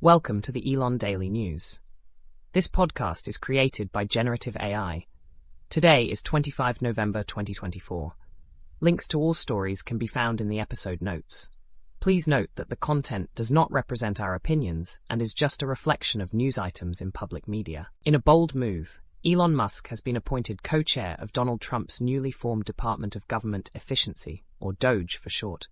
Welcome to the Elon Daily News. This podcast is created by generative AI. Today is 25 November 2024. Links to all stories can be found in the episode notes. Please note that the content does not represent our opinions and is just a reflection of news items in public media. In a bold move, Elon Musk has been appointed co-chair of Donald Trump's newly formed Department of Government Efficiency, or DOGE for short.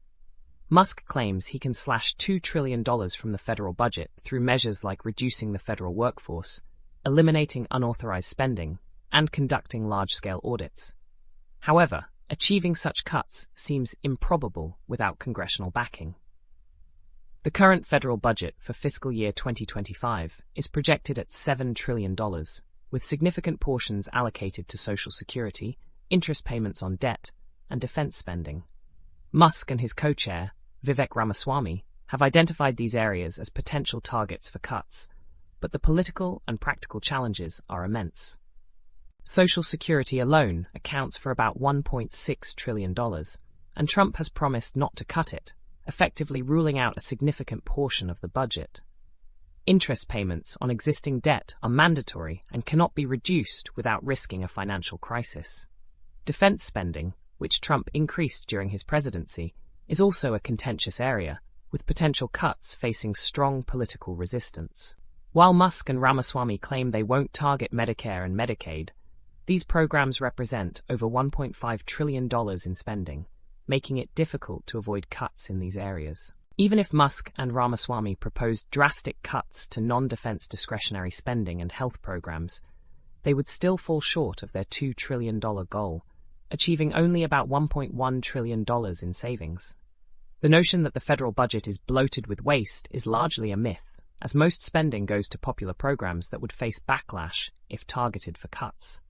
Musk claims he can slash $2 trillion from the federal budget through measures like reducing the federal workforce, eliminating unauthorized spending, and conducting large-scale audits. However, achieving such cuts seems improbable without congressional backing. The current federal budget for fiscal year 2025 is projected at $7 trillion, with significant portions allocated to Social Security, interest payments on debt, and defense spending. Musk and his co-chair, Ramaswamy, have identified these areas as potential targets for cuts, but the political and practical challenges are immense. Social Security alone accounts for about $1.6 trillion, and Trump has promised not to cut it, effectively ruling out a significant portion of the budget. Interest payments on existing debt are mandatory and cannot be reduced without risking a financial crisis. Defense spending, which Trump increased during his presidency, is also a contentious area, with potential cuts facing strong political resistance. While Musk and Ramaswamy claim they won't target Medicare and Medicaid, these programs represent over $1.5 trillion in spending, making it difficult to avoid cuts in these areas. Even if Musk and Ramaswamy proposed drastic cuts to non-defense discretionary spending and health programs, they would still fall short of their $2 trillion goal, achieving only about $1.1 trillion in savings. The notion that the federal budget is bloated with waste is largely a myth, as most spending goes to popular programs that would face backlash if targeted for cuts.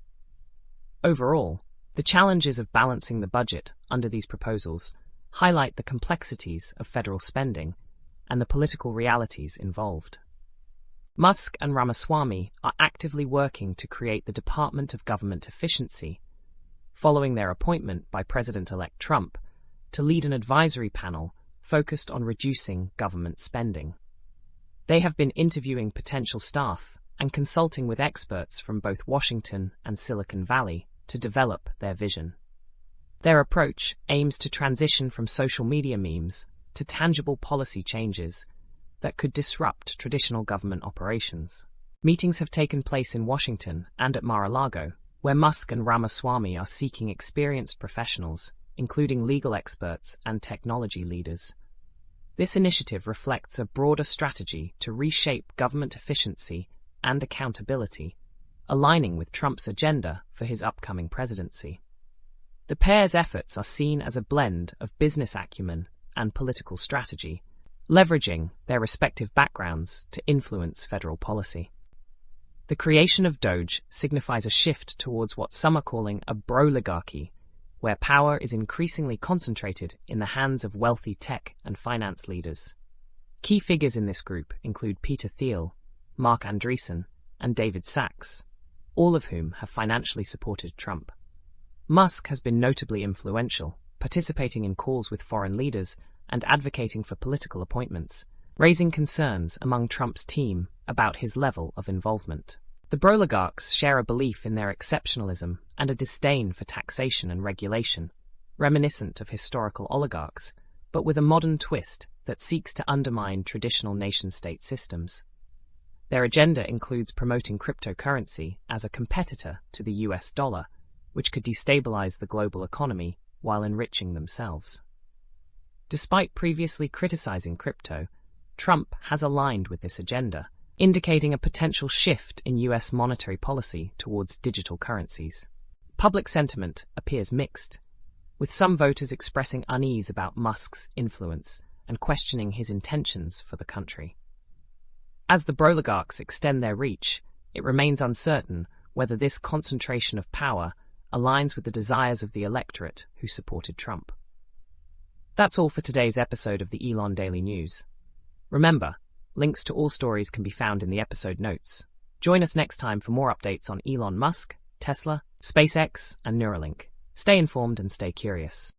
Overall, the challenges of balancing the budget under these proposals highlight the complexities of federal spending and the political realities involved. Musk and Ramaswamy are actively working to create the Department of Government Efficiency, following their appointment by President-elect Trump to lead an advisory panel focused on reducing government spending. They have been interviewing potential staff and consulting with experts from both Washington and Silicon Valley to develop their vision. Their approach aims to transition from social media memes to tangible policy changes that could disrupt traditional government operations. Meetings have taken place in Washington and at Mar-a-Lago, where Musk and Ramaswamy are seeking experienced professionals, including legal experts and technology leaders. This initiative reflects a broader strategy to reshape government efficiency and accountability, aligning with Trump's agenda for his upcoming presidency. The pair's efforts are seen as a blend of business acumen and political strategy, leveraging their respective backgrounds to influence federal policy. The creation of DOGE signifies a shift towards what some are calling a broligarchy, where power is increasingly concentrated in the hands of wealthy tech and finance leaders. Key figures in this group include Peter Thiel, Mark Andreessen, and David Sachs, all of whom have financially supported Trump. Musk has been notably influential, participating in calls with foreign leaders and advocating for political appointments, raising concerns among Trump's team about his level of involvement. The broligarchs share a belief in their exceptionalism and a disdain for taxation and regulation, reminiscent of historical oligarchs, but with a modern twist that seeks to undermine traditional nation-state systems. Their agenda includes promoting cryptocurrency as a competitor to the US dollar, which could destabilize the global economy while enriching themselves. Despite previously criticizing crypto, Trump has aligned with this agenda, indicating a potential shift in US monetary policy towards digital currencies. Public sentiment appears mixed, with some voters expressing unease about Musk's influence and questioning his intentions for the country. As the broligarchs extend their reach, it remains uncertain whether this concentration of power aligns with the desires of the electorate who supported Trump. That's all for today's episode of the Elon Daily News. Remember, links to all stories can be found in the episode notes. Join us next time for more updates on Elon Musk, Tesla, SpaceX, and Neuralink. Stay informed and stay curious.